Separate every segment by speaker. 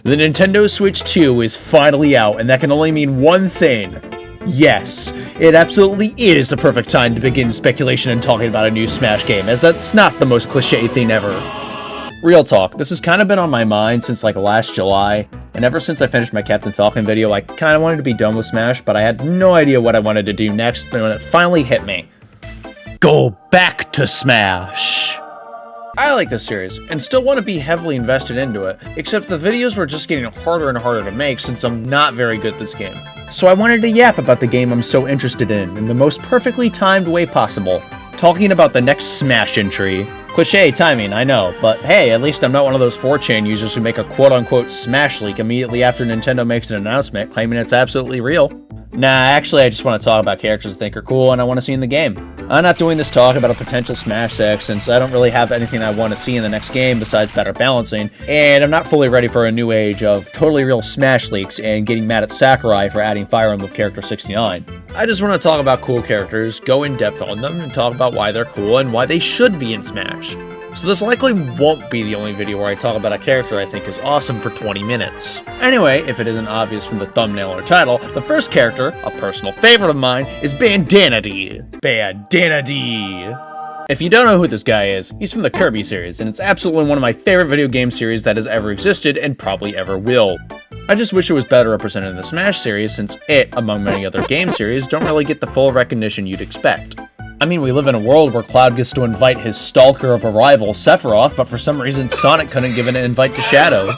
Speaker 1: The Nintendo Switch 2 is finally out, and that can only mean one thing. Yes, it absolutely is the perfect time to begin speculation and talking about a new Smash game, as that's not the most cliche thing ever. Real talk, this has kind of been on my mind since like last July, and ever since I finished my Captain Falcon video, I kind of wanted to be done with Smash, but I had no idea what I wanted to do next, but when it finally hit me. Go back to Smash! I like this series, and still want to be heavily invested into it, except the videos were just getting harder and harder to make since I'm not very good at this game. So I wanted to yap about the game I'm so interested in the most perfectly timed way possible, talking about the next Smash entry. Cliché timing, I know, but hey, at least I'm not one of those 4chan users who make a quote-unquote Smash leak immediately after Nintendo makes an announcement claiming it's absolutely real. Nah, actually I just want to talk about characters I think are cool and I want to see in the game. I'm not doing this talk about a potential Smash 6 since I don't really have anything I want to see in the next game besides better balancing, and I'm not fully ready for a new age of totally real Smash leaks and getting mad at Sakurai for adding Fire Emblem character 69. I just want to talk about cool characters, go in depth on them, and talk about why they're cool and why they should be in Smash. So this likely won't be the only video where I talk about a character I think is awesome for 20 minutes. Anyway, if it isn't obvious from the thumbnail or title, the first character, a personal favorite of mine, is Bandana Dee. Bandana Dee! If you don't know who this guy is, he's from the Kirby series, and it's absolutely one of my favorite video game series that has ever existed and probably ever will. I just wish it was better represented in the Smash series since it, among many other game series, don't really get the full recognition you'd expect. I mean, we live in a world where Cloud gets to invite his stalker of a rival, Sephiroth, but for some reason Sonic couldn't give an invite to Shadow.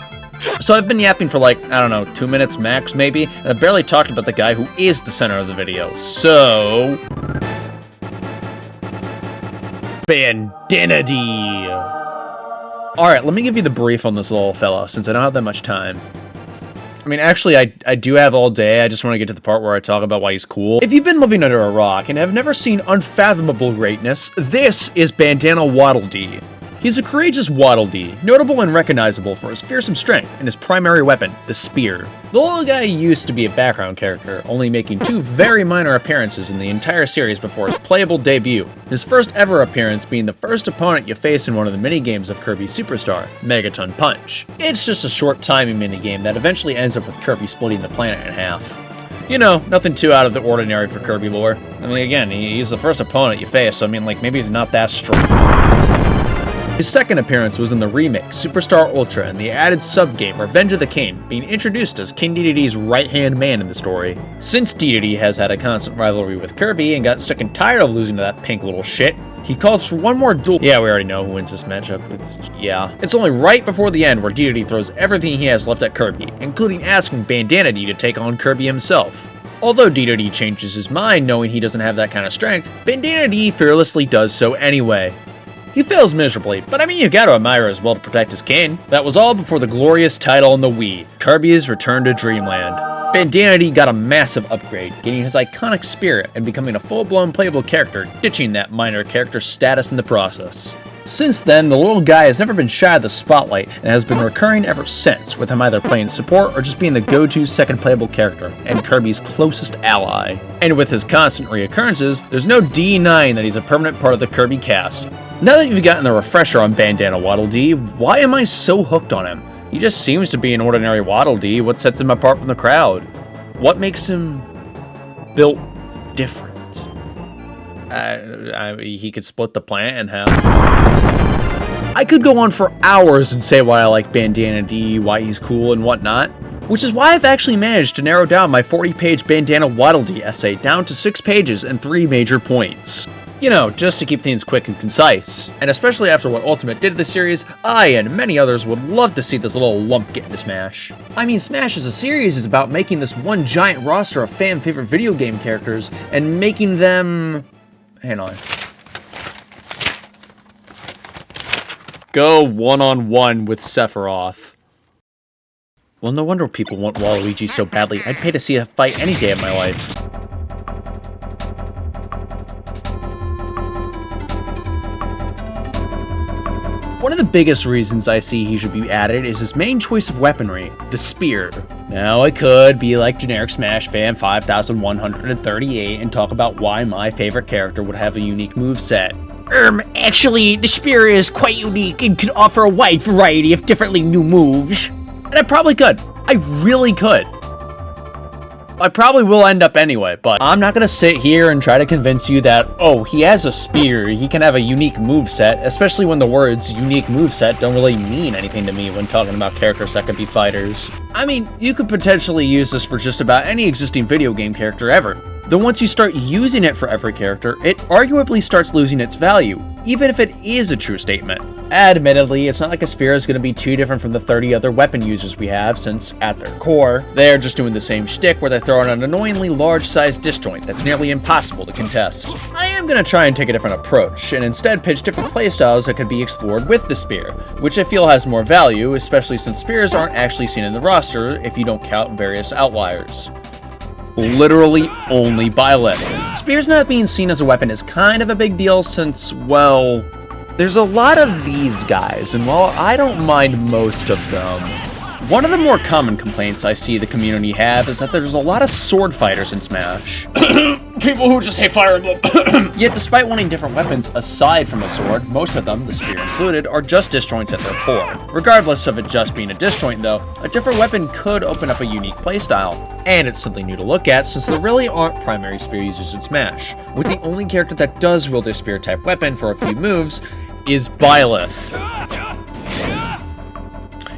Speaker 1: So I've been yapping for like, I don't know, 2 minutes max maybe, and I've barely talked about the guy who is the center of the video, so... Bandana Dee! Alright, let me give you the brief on this little fella, since I don't have that much time. I mean, actually, I do have all day. I just want to get to the part where I talk about why he's cool. If you've been living under a rock and have never seen unfathomable greatness, this is Bandana Dee. He's a courageous Waddle Dee, notable and recognizable for his fearsome strength and his primary weapon, the spear. The little guy used to be a background character, only making 2 very minor appearances in the entire series before his playable debut. His first ever appearance being the first opponent you face in one of the minigames of Kirby Superstar, Megaton Punch. It's just a short timing minigame that eventually ends up with Kirby splitting the planet in half. You know, nothing too out of the ordinary for Kirby lore. I mean, again, he's the first opponent you face, so I mean, like, maybe he's not that strong. His second appearance was in the remake, Superstar Ultra, and the added sub-game, Revenge of the King, being introduced as King Dedede's right-hand man in the story. Since Dedede has had a constant rivalry with Kirby and got sick and tired of losing to that pink little shit, he calls for one more duel. Yeah, we already know who wins this matchup. It's only right before the end where Dedede throws everything he has left at Kirby, including asking Bandana Dee to take on Kirby himself. Although Dedede changes his mind knowing he doesn't have that kind of strength, Bandana Dee fearlessly does so anyway. He fails miserably, but I mean you gotta admire his will to protect his kin. That was all before the glorious title on the Wii, Kirby's Return to Dreamland. Bandana Dee got a massive upgrade, gaining his iconic spirit and becoming a full-blown playable character, ditching that minor character status in the process. Since then, the little guy has never been shy of the spotlight and has been recurring ever since, with him either playing support or just being the go-to second playable character, and Kirby's closest ally. And with his constant reoccurrences, there's no denying that he's a permanent part of the Kirby cast. Now that you've gotten the refresher on Bandana Waddle Dee, why am I so hooked on him? He just seems to be an ordinary Waddle Dee. What sets him apart from the crowd? What makes him built different? He could split the planet in half. I could go on for hours and say why I like Bandana Dee, why he's cool and whatnot, which is why I've actually managed to narrow down my 40-page Bandana Waddle Dee essay down to 6 pages and 3 major points. You know, just to keep things quick and concise. And especially after what Ultimate did to the series, I and many others would love to see this little lump get into Smash. I mean, Smash as a series is about making this one giant roster of fan-favorite video game characters and making them... Hang on. Go one-on-one with Sephiroth. Well, no wonder people want Waluigi so badly. I'd pay to see a fight any day of my life. One of the biggest reasons I see he should be added is his main choice of weaponry, the spear. Now I could be like generic Smash fan 5138 and talk about why my favorite character would have a unique moveset.
Speaker 2: Actually, the spear is quite unique and can offer a wide variety of differently new moves.
Speaker 1: And I probably could. I really could. I probably will end up anyway, but I'm not gonna sit here and try to convince you that, oh, he has a spear, he can have a unique moveset, especially when the words unique moveset don't really mean anything to me when talking about characters that could be fighters. I mean, you could potentially use this for just about any existing video game character ever. Though once you start using it for every character, it arguably starts losing its value, even if it is a true statement. Admittedly, it's not like a spear is going to be too different from the 30 other weapon users we have, since, at their core, they're just doing the same shtick where they throw in an annoyingly large-sized disjoint that's nearly impossible to contest. I am going to try and take a different approach, and instead pitch different playstyles that could be explored with the spear, which I feel has more value, especially since spears aren't actually seen in the roster if you don't count various outliers. Literally only Byleth. Spears not being seen as a weapon is kind of a big deal since, well, there's a lot of these guys, and while I don't mind most of them, one of the more common complaints I see the community have is that there's a lot of sword fighters in Smash. People who just hate Fire Emblem. Yet despite wanting different weapons aside from a sword, most of them, the spear included, are just disjoints at their core. Regardless of it just being a disjoint though, a different weapon could open up a unique playstyle. And it's something new to look at since there really aren't primary spear users in Smash, with the only character that does wield a spear type weapon for a few moves is Byleth.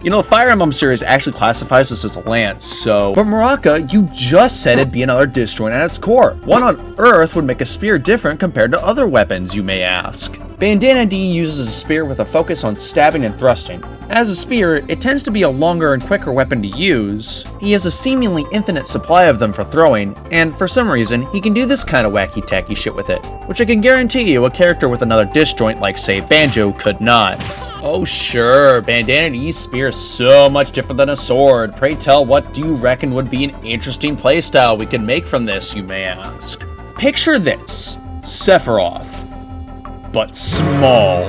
Speaker 1: You know, the Fire Emblem series actually classifies this as a lance, so... But Muraka, you just said it'd be another disjoint at its core. What on earth would make a spear different compared to other weapons, you may ask? Bandana Dee uses a spear with a focus on stabbing and thrusting. As a spear, it tends to be a longer and quicker weapon to use. He has a seemingly infinite supply of them for throwing, and for some reason, he can do this kind of wacky-tacky shit with it, which I can guarantee you a character with another disjoint like, say, Banjo could not. Oh sure, Bandana Dee's spear is so much different than a sword. Pray tell, what do you reckon would be an interesting playstyle we could make from this, you may ask? Picture this, Sephiroth, but small.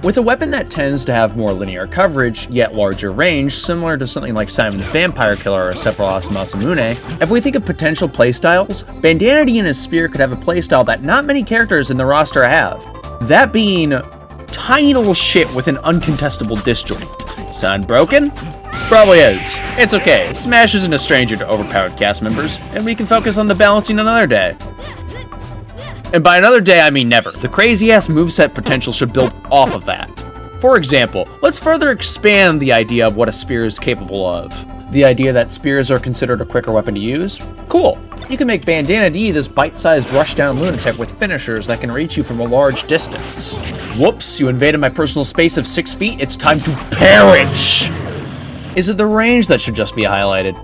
Speaker 1: With a weapon that tends to have more linear coverage, yet larger range, similar to something like Simon's Vampire Killer or Sephiroth's Masamune, if we think of potential playstyles, Bandana Dee and his spear could have a playstyle that not many characters in the roster have. That being tiny little shit with an uncontestable disjoint. Sound broken? Probably is. It's okay, Smash isn't a stranger to overpowered cast members, and we can focus on the balancing another day. And by another day, I mean never. The crazy-ass moveset potential should build off of that. For example, let's further expand the idea of what a spear is capable of. The idea that spears are considered a quicker weapon to use? Cool. You can make Bandana Dee this bite-sized rushdown lunatic with finishers that can reach you from a large distance. Whoops, you invaded my personal space of 6 feet, it's time to perish! Is it the range that should just be highlighted?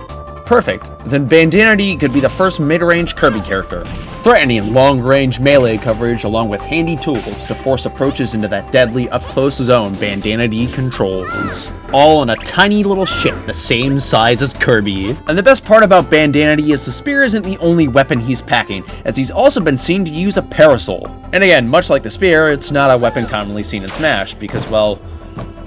Speaker 1: Perfect, then Bandana Dee could be the first mid-range Kirby character, threatening long-range melee coverage along with handy tools to force approaches into that deadly up-close zone Bandana Dee controls. All in a tiny little ship the same size as Kirby. And the best part about Bandana Dee is the spear isn't the only weapon he's packing, as he's also been seen to use a parasol. And again, much like the spear, it's not a weapon commonly seen in Smash, because, well,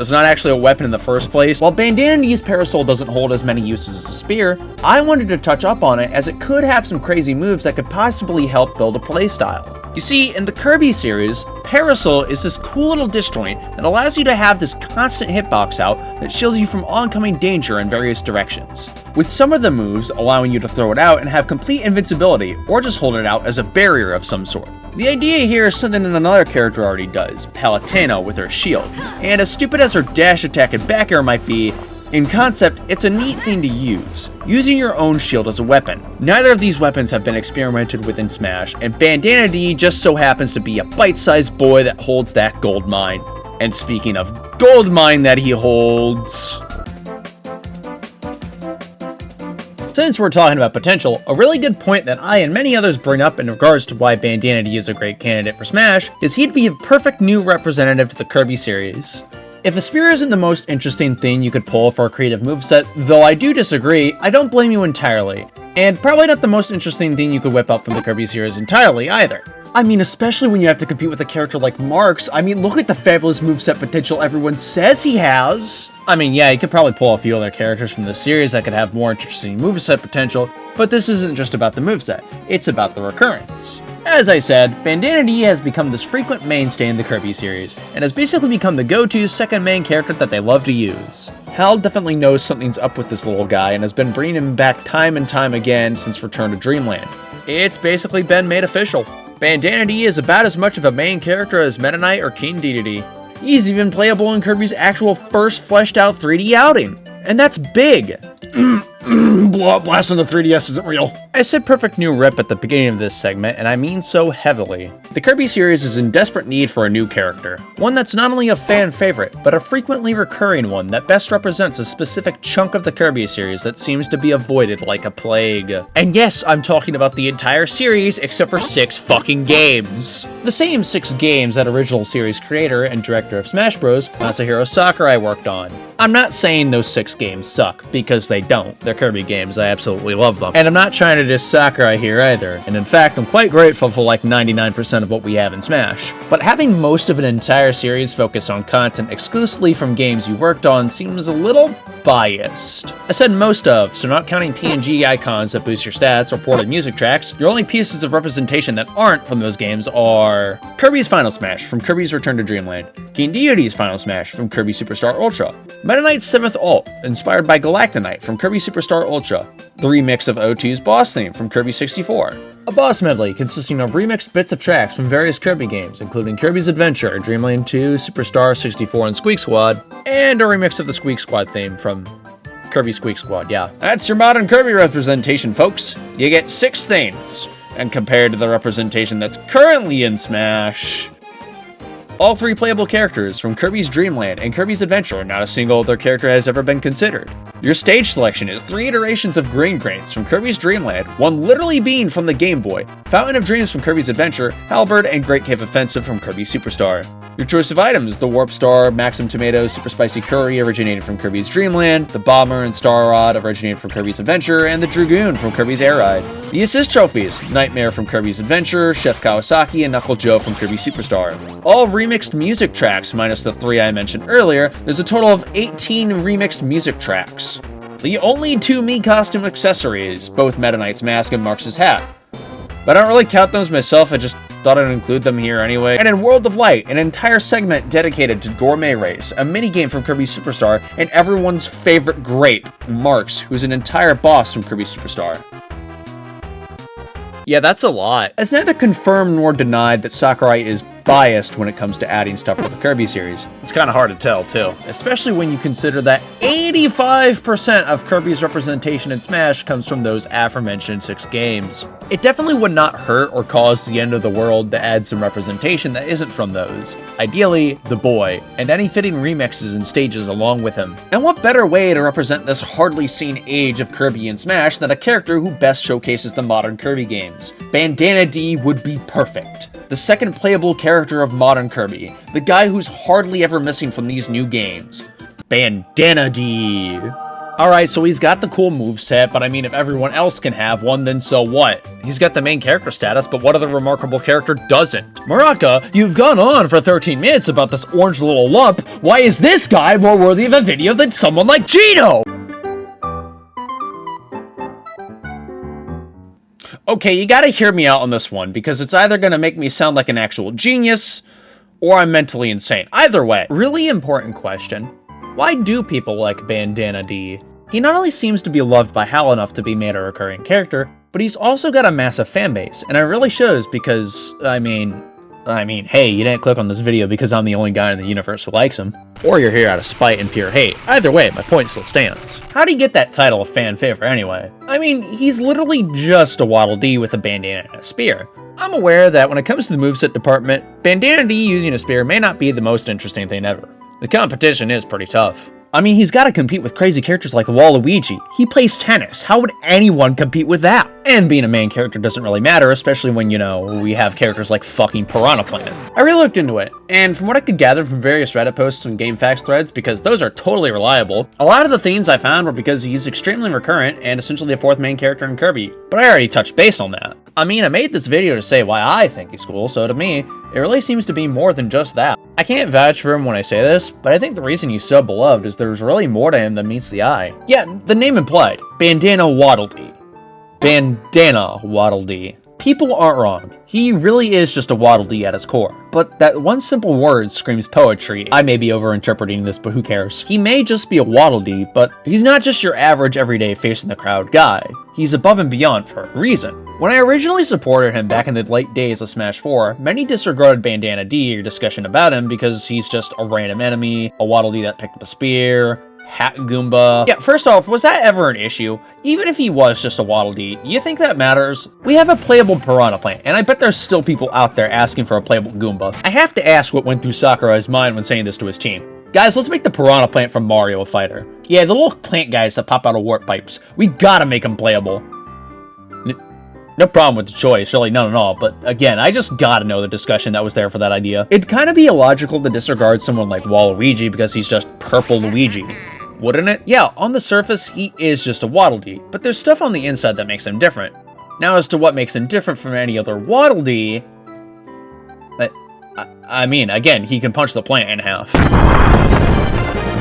Speaker 1: it's not actually a weapon in the first place. While Bandana Dee's parasol doesn't hold as many uses as a spear, I wanted to touch up on it as it could have some crazy moves that could possibly help build a playstyle. You see, in the Kirby series, Parasol is this cool little disjoint that allows you to have this constant hitbox out that shields you from oncoming danger in various directions, with some of the moves allowing you to throw it out and have complete invincibility, or just hold it out as a barrier of some sort. The idea here is something that another character already does, Palutena with her shield, and as stupid as her dash attack and back air might be, in concept, it's a neat thing to use, using your own shield as a weapon. Neither of these weapons have been experimented with in Smash, and Bandana Dee just so happens to be a bite-sized boy that holds that gold mine. And speaking of gold mine that he holds... Since we're talking about potential, a really good point that I and many others bring up in regards to why Bandana Dee is a great candidate for Smash is he'd be a perfect new representative to the Kirby series. If a spear isn't the most interesting thing you could pull for a creative moveset, though I do disagree, I don't blame you entirely. And probably not the most interesting thing you could whip up from the Kirby series entirely, either. I mean, especially when you have to compete with a character like Marks. I mean, look at the fabulous moveset potential everyone says he has! I mean, yeah, you could probably pull a few other characters from the series that could have more interesting moveset potential, but this isn't just about the moveset, it's about the recurrence. As I said, Bandana Dee has become this frequent mainstay in the Kirby series, and has basically become the go-to second main character that they love to use. Hal definitely knows something's up with this little guy and has been bringing him back time and time again since Return to Dreamland. It's basically been made official. Bandana Dee is about as much of a main character as Meta Knight or King Dedede. He's even playable in Kirby's actual first fleshed out 3D outing. And that's big! Blast on the 3DS isn't real. I said perfect new rip at the beginning of this segment, and I mean so heavily. The Kirby series is in desperate need for a new character. One that's not only a fan favorite, but a frequently recurring one that best represents a specific chunk of the Kirby series that seems to be avoided like a plague. And yes, I'm talking about the entire series except for 6 fucking games. The same 6 games that original series creator and director of Smash Bros, Masahiro Sakurai worked on. I'm not saying those 6 games suck, because they don't. They're Kirby games, I absolutely love them. And I'm not trying to diss Sakurai here either, and in fact, I'm quite grateful for like 99% of what we have in Smash. But having most of an entire series focus on content exclusively from games you worked on seems a little biased. I said most of, so not counting PNG icons that boost your stats or ported music tracks, your only pieces of representation that aren't from those games are Kirby's Final Smash from Kirby's Return to Dreamland, King Dedede's Final Smash from Kirby Superstar Ultra, Meta Knight's 7th Ult, inspired by Galactonite from Kirby Superstar Ultra, the remix of O2's boss theme from Kirby 64, a boss medley consisting of remixed bits of tracks from various Kirby games, including Kirby's Adventure, Dreamland 2, Superstar 64, and Squeak Squad, and a remix of the Squeak Squad theme from Kirby Squeak Squad, yeah. That's your modern Kirby representation, folks. You get 6 things, and compared to the representation that's currently in Smash, all 3 playable characters from Kirby's Dreamland and Kirby's Adventure, not a single other character has ever been considered. Your stage selection is 3 iterations of Green Grains from Kirby's Dreamland, one literally being from the Game Boy, Fountain of Dreams from Kirby's Adventure, Halberd, and Great Cave Offensive from Kirby Superstar. Your choice of items, the Warp Star, Maxim Tomato, Super Spicy Curry originated from Kirby's Dreamland, the Bomber and Star Rod originated from Kirby's Adventure, and the Dragoon from Kirby's Air Ride. The assist trophies, Nightmare from Kirby's Adventure, Chef Kawasaki, and Knuckle Joe from Kirby Superstar. All remixed music tracks, minus the 3 I mentioned earlier, there's a total of 18 remixed music tracks. The only 2 Mii costume accessories, both Meta Knight's mask and Marx's hat. But I don't really count those myself, I just thought I'd include them here anyway. And in World of Light, an entire segment dedicated to Gourmet Race, a minigame from Kirby Superstar, and everyone's favorite grape, Marx, who's an entire boss from Kirby Superstar. Yeah, that's a lot. It's neither confirmed nor denied that Sakurai is biased when it comes to adding stuff for the Kirby series. It's kind of hard to tell, too. Especially when you consider that 85% of Kirby's representation in Smash comes from those aforementioned 6 games. It definitely would not hurt or cause the end of the world to add some representation that isn't from those. Ideally, the boy, and any fitting remixes and stages along with him. And what better way to represent this hardly seen age of Kirby in Smash than a character who best showcases the modern Kirby games? Bandana Dee would be perfect. The second playable character of modern Kirby, the guy who's hardly ever missing from these new games. Bandana Dee. Alright, so he's got the cool moveset, but I mean, if everyone else can have one, then so what? He's got the main character status, but what other remarkable character doesn't? Murata, you've gone on for 13 minutes about this orange little lump. Why is this guy more worthy of a video than someone like Gino? Okay, you gotta hear me out on this one, because it's either gonna make me sound like an actual genius, or I'm mentally insane. Either way. Really important question. Why do people like Bandana Dee? He not only seems to be loved by Hal enough to be made a recurring character, but he's also got a massive fanbase, and it really shows because, I mean, hey, you didn't click on this video because I'm the only guy in the universe who likes him. Or you're here out of spite and pure hate. Either way, my point still stands. How'd he get that title of fan favorite anyway? I mean, he's literally just a Waddle Dee with a bandana and a spear. I'm aware that when it comes to the moveset department, Bandana Dee using a spear may not be the most interesting thing ever. The competition is pretty tough. I mean, he's gotta compete with crazy characters like Waluigi. He plays tennis. How would anyone compete with that? And being a main character doesn't really matter, especially when, you know, we have characters like fucking Piranha Plant. I really looked into it, and from what I could gather from various Reddit posts and GameFAQs threads, because those are totally reliable, a lot of the things I found were because he's extremely recurrent and essentially the 4th main character in Kirby. But I already touched base on that. I mean, I made this video to say why I think he's cool, so to me, it really seems to be more than just that. I can't vouch for him when I say this, but I think the reason he's so beloved is there's really more to him than meets the eye. Yeah, the name implied. Bandana Waddle Dee. Bandana Waddle Dee. People aren't wrong. He really is just a Waddle Dee at his core. But that one simple word screams poetry. I may be overinterpreting this, but who cares? He may just be a Waddle Dee, but he's not just your average everyday face in the crowd guy. He's above and beyond for a reason. When I originally supported him back in the late days of Smash 4, many disregarded Bandana Dee or discussion about him because he's just a random enemy, a Waddle Dee that picked up a spear, Hat Goomba. Yeah, first off, was that ever an issue? Even if he was just a Waddle Dee, you think that matters? We have a playable Piranha Plant, and I bet there's still people out there asking for a playable Goomba. I have to ask what went through Sakurai's mind when saying this to his team. Guys, let's make the Piranha Plant from Mario a fighter. Yeah, the little plant guys that pop out of warp pipes. We gotta make them playable. No problem with the choice, really none at all, but again, I just gotta know the discussion that was there for that idea. It'd kinda be illogical to disregard someone like Waluigi because he's just purple Luigi. Wouldn't it? Yeah, on the surface, he is just a Waddle Dee, but there's stuff on the inside that makes him different. Now, as to what makes him different from any other Waddle Dee, I mean, again, he can punch the plant in half.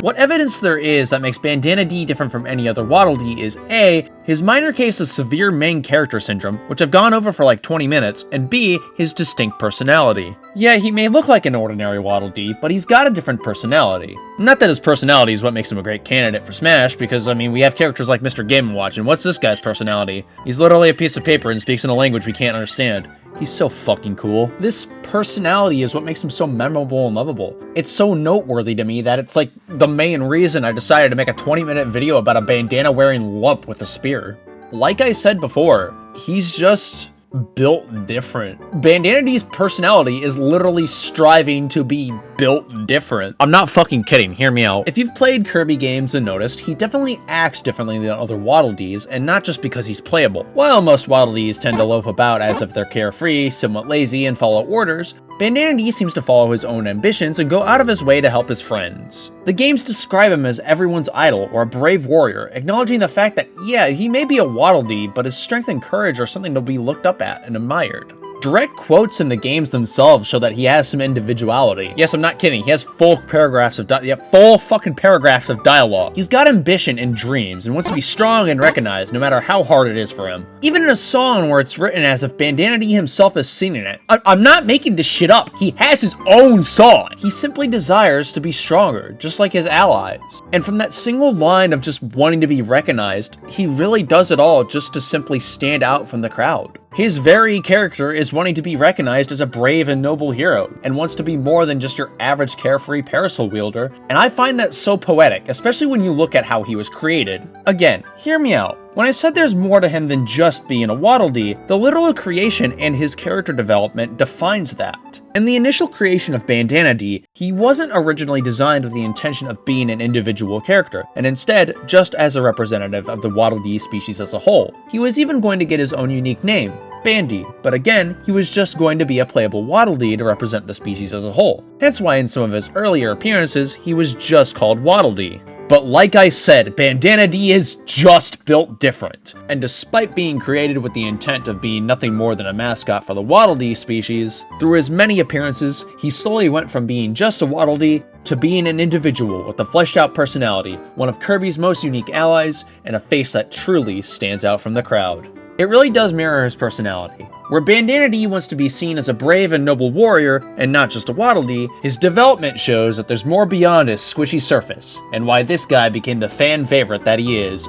Speaker 1: What evidence there is that makes Bandana Dee different from any other Waddle Dee is A, his minor case of severe main character syndrome, which I've gone over for like 20 minutes, and B, his distinct personality. Yeah, he may look like an ordinary Waddle Dee, but he's got a different personality. Not that his personality is what makes him a great candidate for Smash, because, I mean, we have characters like Mr. Game & Watch, and what's this guy's personality? He's literally a piece of paper and speaks in a language we can't understand. He's so fucking cool. This personality is what makes him so memorable and lovable. It's so noteworthy to me that it's like the main reason I decided to make a 20-minute video about a bandana-wearing lump with a spear. Like I said before, he's just built different. Bandana Dee's personality is literally striving to be built different. I'm not fucking kidding, hear me out. If you've played Kirby games and noticed, he definitely acts differently than other Waddle Dees, and not just because he's playable. While most Waddle Dees tend to loaf about as if they're carefree, somewhat lazy, and follow orders, Bandana Dee seems to follow his own ambitions and go out of his way to help his friends. The games describe him as everyone's idol or a brave warrior, acknowledging the fact that, yeah, he may be a Waddle Dee, but his strength and courage are something to be looked up at and admired. Direct quotes in the games themselves show that he has some individuality. Yes, I'm not kidding. He has full paragraphs of full fucking paragraphs of dialogue. He's got ambition and dreams and wants to be strong and recognized no matter how hard it is for him. Even in a song where it's written as if Bandana Dee himself is singing it. I'm not making this shit up. He has his own song. He simply desires to be stronger, just like his allies. And from that single line of just wanting to be recognized, he really does it all just to simply stand out from the crowd. His very character is wanting to be recognized as a brave and noble hero, and wants to be more than just your average carefree parasol wielder, and I find that so poetic, especially when you look at how he was created. Again, hear me out. When I said there's more to him than just being a Waddle Dee, the literal creation and his character development defines that. In the initial creation of Bandana Dee, he wasn't originally designed with the intention of being an individual character, and instead, just as a representative of the Waddle Dee species as a whole. He was even going to get his own unique name, Bandy, but again, he was just going to be a playable Waddle Dee to represent the species as a whole. Hence why in some of his earlier appearances, he was just called Waddle Dee. But like I said, Bandana Dee is just built different. And despite being created with the intent of being nothing more than a mascot for the Waddle Dee species, through his many appearances, he slowly went from being just a Waddle Dee to being an individual with a fleshed out personality, one of Kirby's most unique allies, and a face that truly stands out from the crowd. It really does mirror his personality. Where Bandana Dee wants to be seen as a brave and noble warrior, and not just a Waddle Dee, his development shows that there's more beyond his squishy surface, and why this guy became the fan favorite that he is.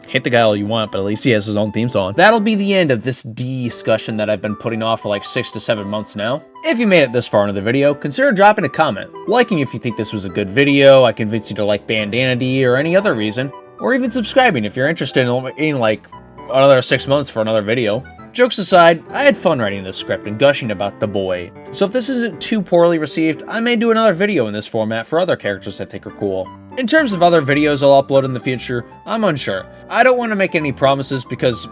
Speaker 1: Hate the guy all you want, but at least he has his own theme song. That'll be the end of this discussion that I've been putting off for like 6 to 7 months now. If you made it this far into the video, consider dropping a comment, liking if you think this was a good video, I convinced you to like Bandana Dee or any other reason, or even subscribing if you're interested in like another 6 months for another video. Jokes aside, I had fun writing this script and gushing about the boy. So if this isn't too poorly received, I may do another video in this format for other characters I think are cool. In terms of other videos I'll upload in the future, I'm unsure. I don't want to make any promises because,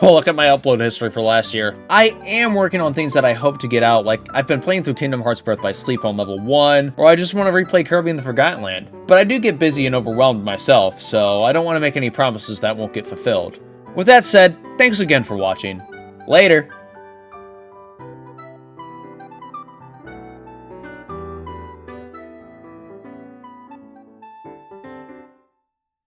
Speaker 1: look at my upload history for last year. I am working on things that I hope to get out, like I've been playing through Kingdom Hearts Birth by Sleep on level 1, or I just want to replay Kirby in the Forgotten Land. But I do get busy and overwhelmed myself, so I don't want to make any promises that won't get fulfilled. With that said, thanks again for watching. Later!